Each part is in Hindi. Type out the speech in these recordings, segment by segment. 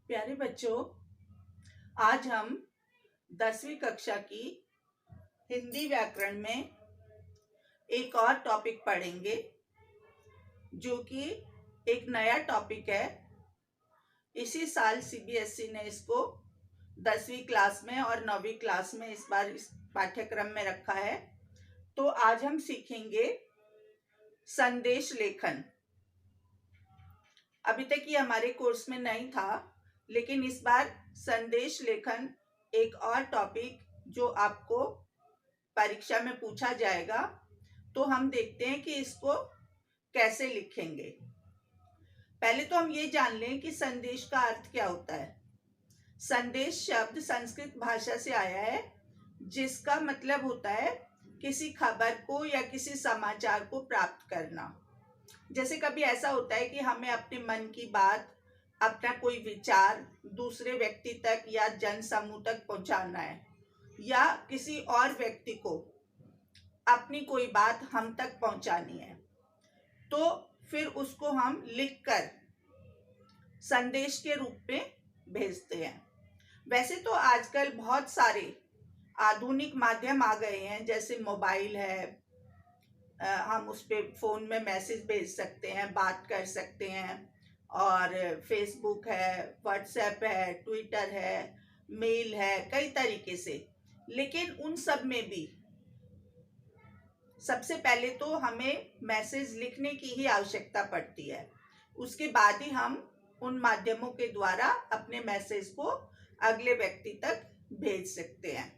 प्यारे बच्चों, आज हम 10वीं कक्षा की हिंदी व्याकरण में एक और टॉपिक पढ़ेंगे, जो कि एक नया टॉपिक है। इसी साल सीबीएसई ने इसको 10वीं क्लास में और 9वीं क्लास में इस बार इस पाठ्यक्रम में रखा है। तो आज हम सीखेंगे संदेश लेखन। अभी तक ये हमारे कोर्स में नहीं था, लेकिन इस बार संदेश लेखन एक और टॉपिक जो आपको परीक्षा में पूछा जाएगा। तो हम देखते हैं कि इसको कैसे लिखेंगे। पहले तो हम ये जान लें कि संदेश का अर्थ क्या होता है। संदेश शब्द संस्कृत भाषा से आया है, जिसका मतलब होता है किसी खबर को या किसी समाचार को प्राप्त करना। जैसे कभी ऐसा होता है कि हमें अपने मन की बात, अपना कोई विचार दूसरे व्यक्ति तक या जन समूह तक पहुंचाना है, या किसी और व्यक्ति को अपनी कोई बात हम तक पहुंचानी है, तो फिर उसको हम लिखकर संदेश के रूप में भेजते हैं। वैसे तो आजकल बहुत सारे आधुनिक माध्यम आ गए हैं, जैसे मोबाइल है, हम उस पर फ़ोन में मैसेज भेज सकते हैं, बात कर सकते हैं, और फेसबुक है, व्हाट्सएप है, ट्विटर है, मेल है, कई तरीके से। लेकिन उन सब में भी सबसे पहले तो हमें मैसेज लिखने की ही आवश्यकता पड़ती है। उसके बाद ही हम उन माध्यमों के द्वारा अपने मैसेज को अगले व्यक्ति तक भेज सकते हैं।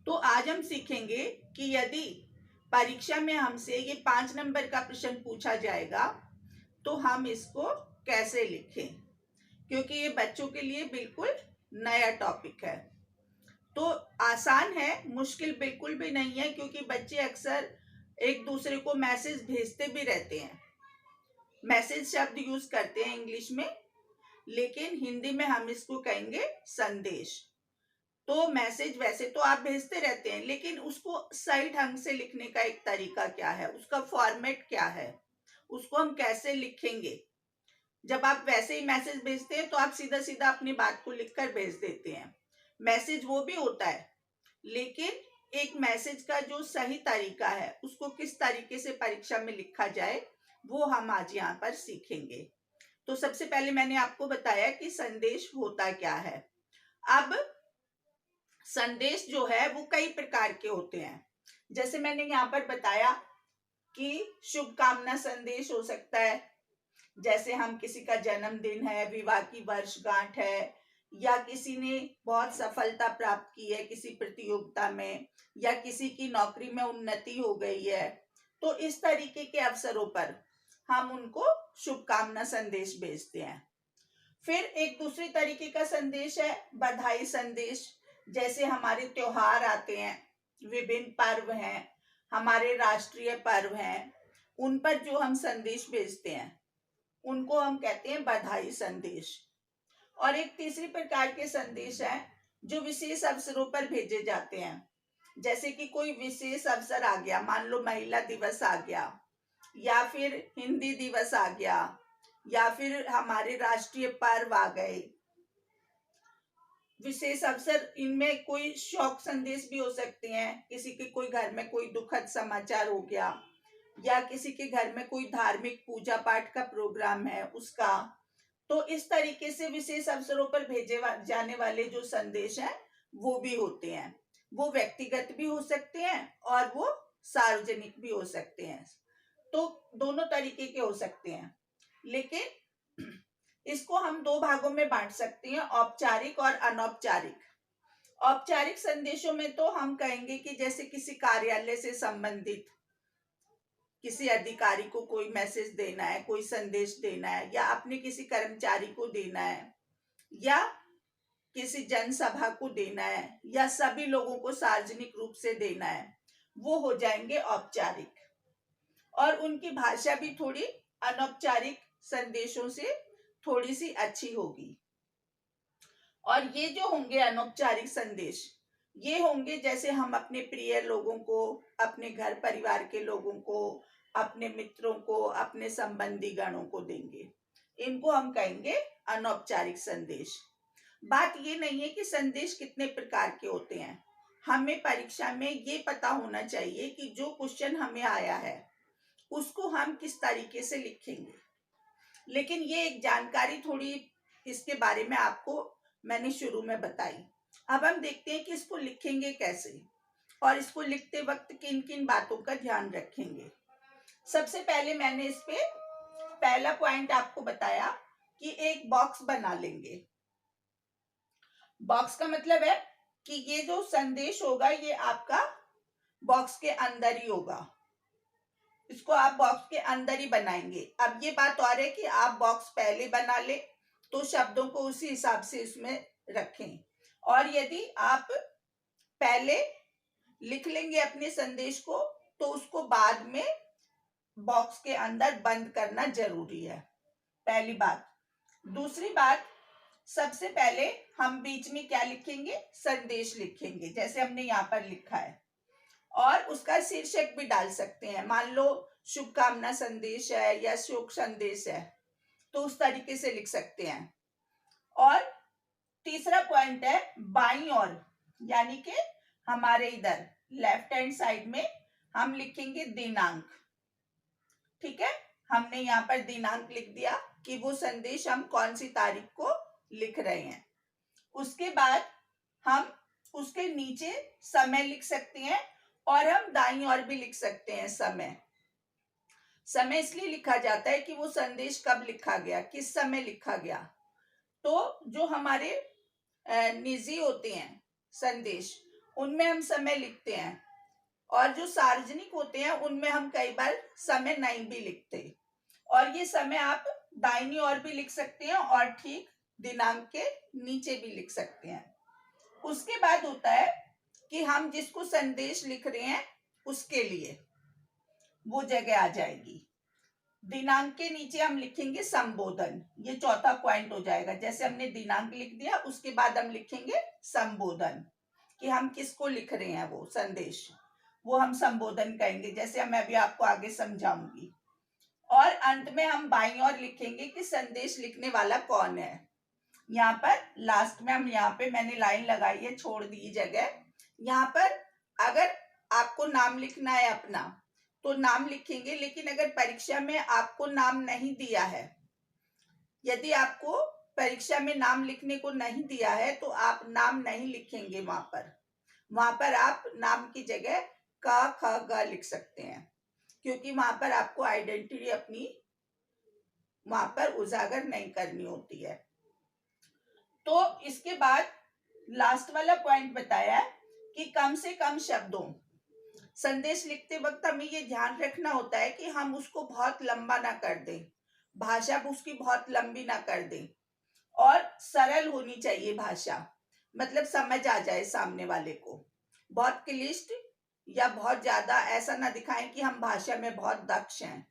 तो आज हम सीखेंगे कि यदि परीक्षा में हमसे ये 5 नंबर का प्रश्न पूछा जाएगा तो हम इसको कैसे लिखें, क्योंकि ये बच्चों के लिए बिल्कुल नया टॉपिक है। तो आसान है, मुश्किल बिल्कुल भी नहीं है, क्योंकि बच्चे अक्सर एक दूसरे को मैसेज भेजते भी रहते हैं। मैसेज शब्द यूज करते हैं इंग्लिश में, लेकिन हिंदी में हम इसको कहेंगे संदेश। तो मैसेज वैसे तो आप भेजते रहते हैं, लेकिन उसको सही ढंग से लिखने का एक तरीका क्या है, उसका फॉर्मेट क्या है, उसको हम कैसे लिखेंगे। जब आप वैसे ही मैसेज भेजते हैं तो आप सीधा सीधा अपनी बात को लिखकर भेज देते हैं। मैसेज वो भी होता है, लेकिन एक मैसेज का जो सही तरीका है, उसको किस तरीके से परीक्षा में लिखा जाए, वो हम आज यहाँ पर सीखेंगे। तो सबसे पहले मैंने आपको बताया कि संदेश होता क्या है। अब संदेश जो है वो कई प्रकार के होते हैं। जैसे मैंने यहाँ पर बताया कि शुभकामना संदेश हो सकता है, जैसे हम किसी का जन्मदिन है, विवाह की वर्षगांठ है, या किसी ने बहुत सफलता प्राप्त की है किसी प्रतियोगिता में, या किसी की नौकरी में उन्नति हो गई है, तो इस तरीके के अवसरों पर हम उनको शुभकामना संदेश भेजते हैं। फिर एक दूसरी तरीके का संदेश है बधाई संदेश। जैसे हमारे त्योहार आते हैं, विभिन्न पर्व हैं, हमारे राष्ट्रीय पर्व हैं, उन पर जो हम संदेश भेजते हैं उनको हम कहते हैं बधाई संदेश। और एक तीसरी प्रकार के संदेश हैं जो विशेष अवसरों पर भेजे जाते हैं। जैसे कि कोई विशेष अवसर आ गया, मान लो महिला दिवस आ गया, या फिर हिंदी दिवस आ गया, या फिर हमारे राष्ट्रीय पर्व आ गए, विशेष अवसर। इनमें कोई शौक संदेश भी हो सकते हैं, किसी के कोई घर में कोई दुखद समाचार हो गया, या किसी के घर में कोई धार्मिक पूजा पाठ का प्रोग्राम है उसका। तो इस तरीके से विशेष अवसरों पर भेजे जाने वाले जो संदेश हैं वो भी होते हैं। वो व्यक्तिगत भी हो सकते हैं और वो सार्वजनिक भी हो सकते हैं। तो दोनों तरीके के हो सकते हैं, लेकिन इसको हम दो भागों में बांट सकते हैं, औपचारिक और अनौपचारिक। औपचारिक संदेशों में तो हम कहेंगे कि जैसे किसी कार्यालय से संबंधित किसी अधिकारी को कोई मैसेज देना है, कोई संदेश देना है, या अपने किसी कर्मचारी को देना है, या किसी जनसभा को देना है, या सभी लोगों को सार्वजनिक रूप से देना है, वो हो जाएंगे औपचारिक। और उनकी भाषा भी थोड़ी अनौपचारिक संदेशों से थोड़ी सी अच्छी होगी। और ये जो होंगे अनौपचारिक संदेश, ये होंगे जैसे हम अपने प्रिय लोगों को, अपने घर परिवार के लोगों को, अपने मित्रों को, अपने संबंधी गणों को देंगे। इनको हम कहेंगे अनौपचारिक संदेश। बात ये नहीं है कि संदेश कितने प्रकार के होते हैं, हमें परीक्षा में ये पता होना चाहिए कि जो क्वेश्चन हमें आया है उसको हम किस तरीके से लिखेंगे। लेकिन ये एक जानकारी थोड़ी इसके बारे में आपको मैंने शुरू में बताई। अब हम देखते हैं कि इसको लिखेंगे कैसे और इसको लिखते वक्त किन किन बातों का ध्यान रखेंगे। सबसे पहले मैंने इस पे पहला पॉइंट आपको बताया कि एक बॉक्स बना लेंगे। बॉक्स का मतलब है कि ये जो संदेश होगा ये आपका बॉक्स के अंदर ही होगा, इसको आप बॉक्स के अंदर ही बनाएंगे। अब ये बात और है कि आप बॉक्स पहले बना ले तो शब्दों को उसी हिसाब से इसमें रखें, और यदि आप पहले लिख लेंगे अपने संदेश को तो उसको बाद में बॉक्स के अंदर बंद करना जरूरी है, पहली बात। दूसरी बात, सबसे पहले हम बीच में क्या लिखेंगे, संदेश लिखेंगे, जैसे हमने यहाँ पर लिखा है, और उसका शीर्षक भी डाल सकते हैं। मान लो शुभकामना संदेश है या शोक संदेश है तो उस तरीके से लिख सकते हैं। और तीसरा पॉइंट है बाईं ओर, यानी कि हमारे इधर लेफ्ट हैंड साइड में हम लिखेंगे दिनांक। ठीक है, हमने यहाँ पर दिनांक लिख दिया कि वो संदेश हम कौन सी तारीख को लिख रहे हैं। उसके बाद हम उसके नीचे समय लिख सकते हैं, और हम दाईं ओर भी लिख सकते हैं समय। समय इसलिए लिखा जाता है कि वो संदेश कब लिखा गया, किस समय लिखा गया। तो जो हमारे निजी होते हैं संदेश, उनमें हम समय लिखते हैं, और जो सार्वजनिक होते हैं उनमें हम कई बार समय नहीं भी लिखते। और ये समय आप दाहिनी ओर भी लिख सकते हैं और ठीक दिनांक के नीचे भी लिख सकते हैं। उसके बाद होता है कि हम जिसको संदेश लिख रहे हैं उसके लिए वो जगह आ जाएगी। दिनांक के नीचे हम लिखेंगे संबोधन, ये चौथा पॉइंट हो जाएगा। जैसे हमने दिनांक लिख दिया, उसके बाद हम लिखेंगे संबोधन, कि हम किसको लिख रहे हैं वो संदेश, वो हम संबोधन कहेंगे, जैसे मैं अभी आपको आगे समझाऊंगी। और अंत में हम बाईं ओर लिखेंगे कि संदेश लिखने वाला कौन है। यहाँ पर लास्ट में हम यहाँ पे मैंने लाइन लगाई है, छोड़ दी जगह। यहाँ पर अगर आपको नाम लिखना है अपना तो नाम लिखेंगे, लेकिन अगर परीक्षा में आपको नाम नहीं दिया है, यदि आपको परीक्षा में नाम लिखने को नहीं दिया है तो आप नाम नहीं लिखेंगे वहां पर आप नाम की जगह क ख ग लिख सकते हैं, क्योंकि वहां पर आपको आइडेंटिटी अपनी वहां पर उजागर नहीं करनी होती है। तो इसके बाद लास्ट वाला पॉइंट बताया कि कम से कम शब्दों, संदेश लिखते वक्त हमें ये ध्यान रखना होता है कि हम उसको बहुत लंबा ना कर दें, भाषा उसकी बहुत लंबी ना कर दें, और सरल होनी चाहिए भाषा, मतलब समझ आ जाए सामने वाले को। बहुत क्लिष्ट या बहुत ज्यादा ऐसा ना दिखाएं कि हम भाषा में बहुत दक्ष हैं,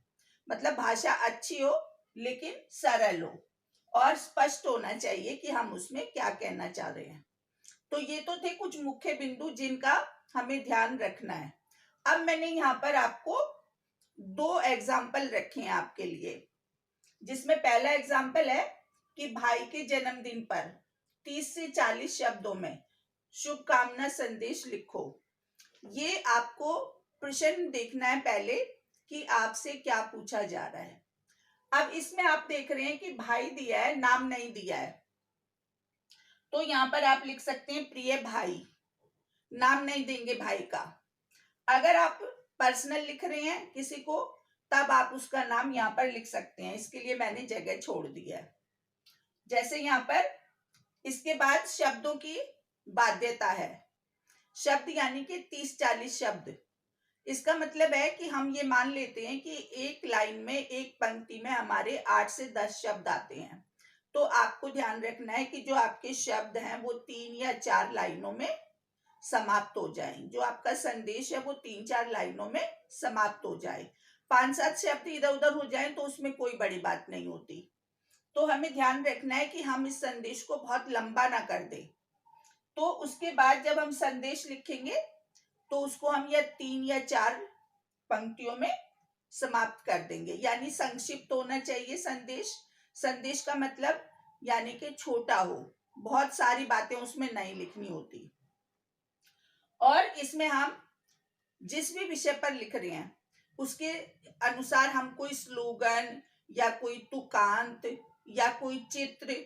मतलब भाषा अच्छी हो लेकिन सरल हो, और स्पष्ट होना चाहिए कि हम उसमें क्या कहना चाह रहे हैं। तो ये तो थे कुछ मुख्य बिंदु जिनका हमें ध्यान रखना है। अब मैंने यहाँ पर आपको 2 एग्जाम्पल रखे हैं आपके लिए, जिसमें पहला एग्जाम्पल है कि भाई के जन्मदिन पर 30 से 40 शब्दों में शुभकामना संदेश लिखो। ये आपको प्रश्न देखना है पहले कि आपसे क्या पूछा जा रहा है। अब इसमें आप देख रहे हैं कि भाई दिया है, नाम नहीं दिया है, तो यहाँ पर आप लिख सकते हैं प्रिय भाई, नाम नहीं देंगे भाई का। अगर आप पर्सनल लिख रहे हैं किसी को तब आप उसका नाम यहाँ पर लिख सकते हैं, इसके लिए मैंने जगह छोड़ दी है। जैसे यहाँ पर इसके बाद शब्दों की बाध्यता है, शब्द यानी कि 30-40 शब्द। इसका मतलब है कि हम ये मान लेते हैं कि एक लाइन में, एक पंक्ति में हमारे 8 से 10 शब्द आते हैं, तो आपको ध्यान रखना है कि जो आपके शब्द हैं वो 3 या 4 लाइनों में समाप्त हो जाए, जो आपका संदेश है वो 3-4 लाइनों में समाप्त हो जाए। 5-7 शब्द इधर उधर हो जाए तो उसमें कोई बड़ी बात नहीं होती। तो हमें ध्यान रखना है कि हम इस संदेश को बहुत लंबा ना कर दें। तो उसके बाद जब हम संदेश लिखेंगे तो उसको हम या 3 या 4 पंक्तियों में समाप्त कर देंगे, यानी संक्षिप्त होना चाहिए संदेश, संदेश का मतलब यानी कि छोटा हो, बहुत सारी बातें उसमें नहीं लिखनी होती। और इसमें हम जिस भी विषय पर लिख रहे हैं उसके अनुसार हम कोई स्लोगन या कोई तुकांत या कोई चित्र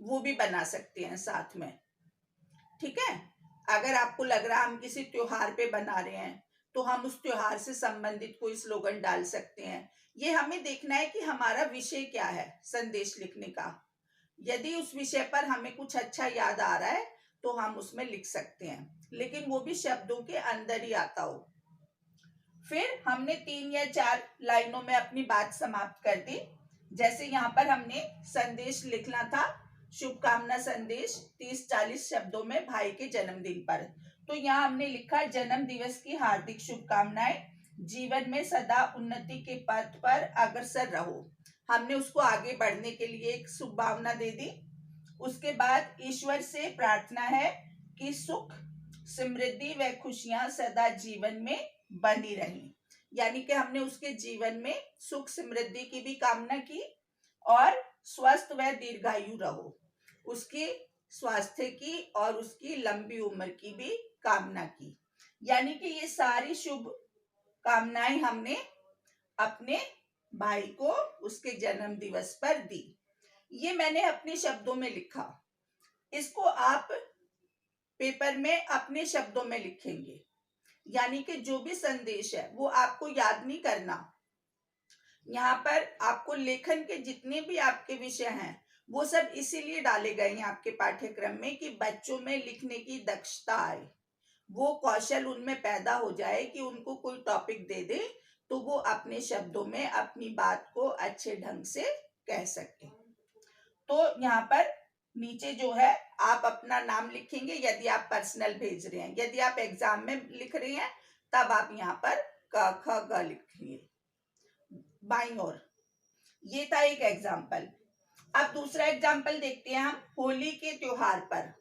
वो भी बना सकते हैं साथ में। ठीक है, अगर आपको लग रहा है हम किसी त्योहार पे बना रहे हैं तो हम उस त्योहार से संबंधित कोई स्लोगन डाल सकते हैं। ये हमें देखना है कि हमारा विषय क्या है संदेश लिखने का। यदि उस विषय पर हमें कुछ अच्छा याद आ रहा है तो हम उसमें लिख सकते हैं, लेकिन वो भी शब्दों के अंदर ही आता हो। फिर हमने 3 या 4 लाइनों में अपनी बात समाप्त कर दी। जैसे यहाँ पर हमने संदेश लिखना था, शुभकामना संदेश 30-40 शब्दों में भाई के जन्मदिन पर। तो यहाँ हमने लिखा, जन्म दिवस की हार्दिक शुभकामनाएं, जीवन में सदा उन्नति के पथ पर अग्रसर रहो। हमने उसको आगे बढ़ने के लिए एक शुभकामना दे दी। उसके बाद ईश्वर से प्रार्थना है कि सुख, समृद्धि व खुशियां सदा जीवन में बनी रही। यानी कि हमने उसके जीवन में सुख समृद्धि की भी कामना की और स्वस्थ व दीर्घायु रहो, उसके स्वास्थ्य की और उसकी लंबी उम्र की भी कामना की। यानी कि ये सारी शुभ कामनाएं हमने अपने भाई को उसके जन्म दिवस पर दी। ये मैंने अपने शब्दों में लिखा। इसको आप पेपर में अपने शब्दों में लिखेंगे। यानी कि जो भी संदेश है वो आपको याद नहीं करना। यहाँ पर आपको लेखन के जितने भी आपके विषय हैं वो सब इसीलिए डाले गए हैं आपके पाठ्यक्रम में कि बच्चों में लिखने की दक्षता आए, वो कौशल उनमें पैदा हो जाए कि उनको कोई टॉपिक दे दे तो वो अपने शब्दों में अपनी बात को अच्छे ढंग से कह सके। तो यहाँ पर नीचे जो है आप अपना नाम लिखेंगे यदि आप पर्सनल भेज रहे हैं। यदि आप एग्जाम में लिख रहे हैं तब आप यहाँ पर क ख ग लिखिए बाईं ओर। ये था एक एग्जाम्पल। अब दूसरा एग्जाम्पल देखते हैं हम होली के त्योहार पर।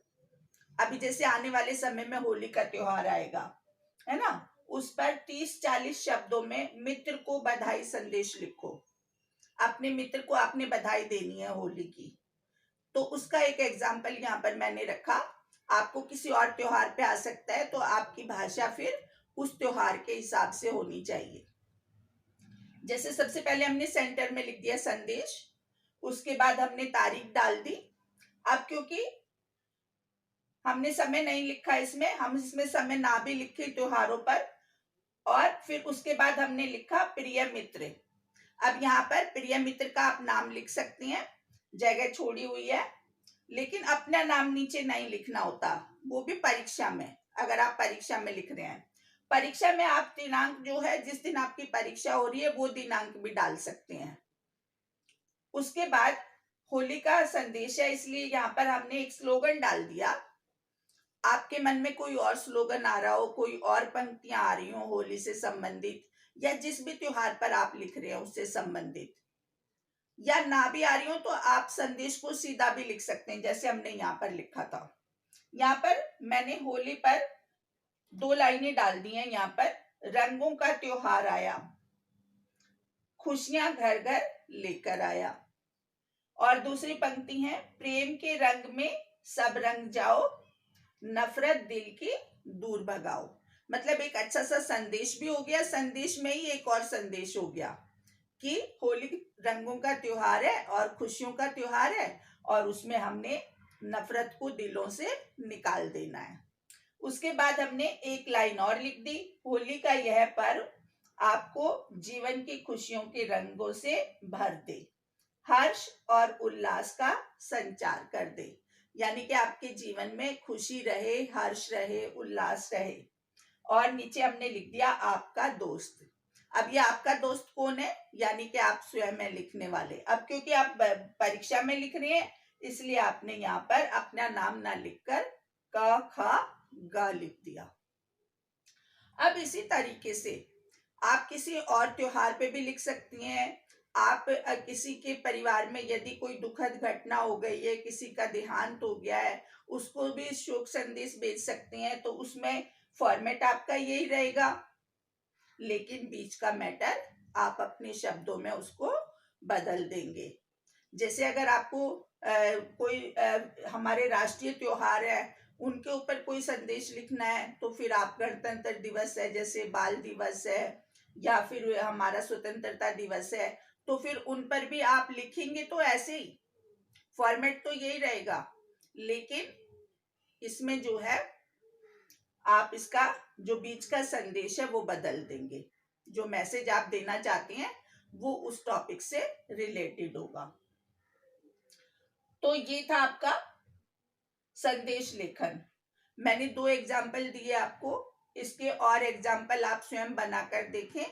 अभी जैसे आने वाले समय में होली का त्योहार आएगा, है ना, उस पर 30-40 शब्दों में मित्र को बधाई संदेश लिखो। अपने मित्र को आपने बधाई देनी है होली की, तो उसका एक एग्जाम्पल यहाँ पर मैंने रखा। आपको किसी और त्योहार पे आ सकता है तो आपकी भाषा फिर उस त्योहार के हिसाब से होनी चाहिए। जैसे सबसे पहले हमने सेंटर में लिख दिया संदेश, उसके बाद हमने तारीख डाल दी। अब क्योंकि हमने समय नहीं लिखा इसमें, हम इसमें समय ना भी लिखे त्योहारों पर। और फिर उसके बाद हमने लिखा प्रिय मित्र। अब यहाँ पर प्रिय मित्र का आप नाम लिख सकते हैं, जगह छोड़ी हुई है, लेकिन अपना नाम नीचे नहीं लिखना होता, वो भी परीक्षा में। अगर आप परीक्षा में लिख रहे हैं, परीक्षा में आप दिनांक जो है जिस दिन आपकी परीक्षा हो रही है वो दिनांक भी डाल सकते हैं। उसके बाद होली का संदेश है इसलिए यहाँ पर हमने एक स्लोगन डाल दिया। आपके मन में कोई और स्लोगन आ रहा हो, कोई और पंक्तियां आ रही हो होली से संबंधित या जिस भी त्योहार पर आप लिख रहे हैं उससे संबंधित, या ना भी आ रही हो तो आप संदेश को सीधा भी लिख सकते हैं जैसे हमने यहाँ पर लिखा था। यहाँ पर मैंने होली पर 2 लाइनें डाल दी हैं। यहाँ पर रंगों का त्योहार आया, खुशियां घर घर लेकर आया। और दूसरी पंक्ति है, प्रेम के रंग में सब रंग जाओ, नफरत दिल की दूर भगाओ। मतलब एक अच्छा सा संदेश भी हो गया, संदेश में ही एक और संदेश हो गया कि होली रंगों का त्योहार है और खुशियों का त्योहार है और उसमें हमने नफरत को दिलों से निकाल देना है। उसके बाद हमने एक लाइन और लिख दी, होली का यह पर्व आपको जीवन की खुशियों के रंगों से भर दे, हर्ष और उल्लास का संचार कर दे। यानी कि आपके जीवन में खुशी रहे, हर्ष रहे, उल्लास रहे। और नीचे हमने लिख दिया आपका दोस्त। अब ये आपका दोस्त कौन है, यानी कि आप स्वयं है लिखने वाले। अब क्योंकि आप परीक्षा में लिख रहे हैं इसलिए आपने यहाँ पर अपना नाम ना लिखकर क ख ग लिख दिया। अब इसी तरीके से आप किसी और त्योहार पे भी लिख सकती हैं। आप किसी के परिवार में यदि कोई दुखद घटना हो गई है, किसी का देहांत हो गया है, उसको भी शोक संदेश भेज सकते हैं। तो उसमें फॉर्मेट आपका यही रहेगा, लेकिन बीच का मैटर आप अपने शब्दों में उसको बदल देंगे। जैसे अगर आपको कोई हमारे राष्ट्रीय त्योहार है उनके ऊपर कोई संदेश लिखना है, तो फिर आप गणतंत्र दिवस है, जैसे बाल दिवस है, या फिर हमारा स्वतंत्रता दिवस है, तो फिर उन पर भी आप लिखेंगे तो ऐसे ही फॉर्मेट तो यही रहेगा, लेकिन इसमें जो है आप इसका जो बीच का संदेश है वो बदल देंगे। जो मैसेज आप देना चाहते हैं वो उस टॉपिक से रिलेटेड होगा। तो ये था आपका संदेश लेखन। मैंने 2 एग्जाम्पल दिए आपको, इसके और एग्जाम्पल आप स्वयं बनाकर देखें।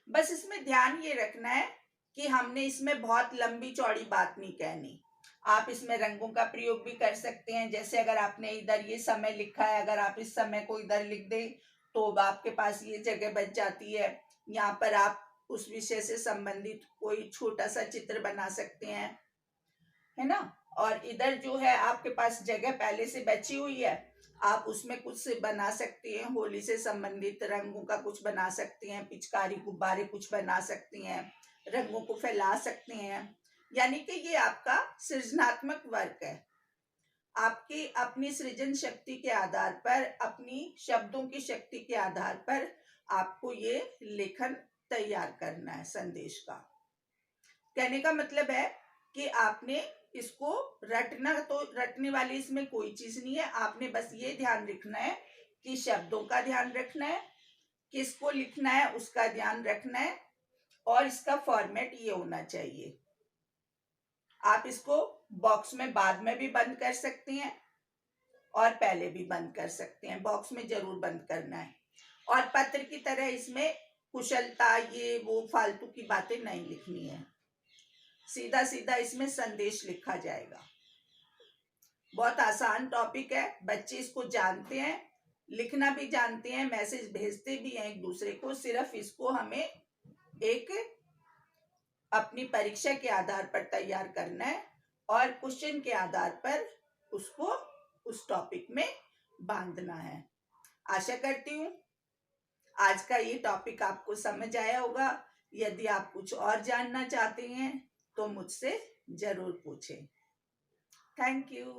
बस इसमें ध्यान ये रखना है कि हमने इसमें बहुत लंबी चौड़ी बात नहीं कहनी। आप इसमें रंगों का प्रयोग भी कर सकते हैं। जैसे अगर आपने इधर ये समय लिखा है, अगर आप इस समय को इधर लिख दें तो आपके पास ये जगह बच जाती है। यहाँ पर आप उस विषय से संबंधित कोई छोटा सा चित्र बना सकते हैं, है ना। और इधर जो है आपके पास जगह पहले से बची हुई है, आप उसमें कुछ से बना सकते हैं, होली से संबंधित रंगों का कुछ बना सकते हैं, पिचकारी गुब्बारे कुछ बना सकते हैं, रंगों को फैला सकते हैं। यानी कि ये आपका सृजनात्मक वर्क है। आपकी अपनी सृजन शक्ति के आधार पर, अपनी शब्दों की शक्ति के आधार पर आपको ये लेखन तैयार करना है संदेश का। कहने का मतलब है कि आपने इसको रटना, तो रटने वाली इसमें कोई चीज नहीं है। आपने बस ये ध्यान रखना है कि शब्दों का ध्यान रखना है, किसको लिखना है उसका ध्यान रखना है, और इसका फॉर्मेट ये होना चाहिए। आप इसको बॉक्स में बाद में भी बंद कर सकते हैं और पहले भी बंद कर सकते हैं। बॉक्स में जरूर बंद करना है। और पत्र की तरह इसमें कुशलता, ये वो फालतू की बातें नहीं लिखनी है। सीधा सीधा इसमें संदेश लिखा जाएगा। बहुत आसान टॉपिक है, बच्चे इसको जानते हैं, लिखना भी जानते हैं, मैसेज भेजते भी हैं एक दूसरे को। सिर्फ इसको हमें एक अपनी परीक्षा के आधार पर तैयार करना है और क्वेश्चन के आधार पर उसको उस टॉपिक में बांधना है। आशा करती हूँ आज का ये टॉपिक आपको समझ आया होगा। यदि आप कुछ और जानना चाहते हैं तो मुझसे जरूर पूछें। Thank you.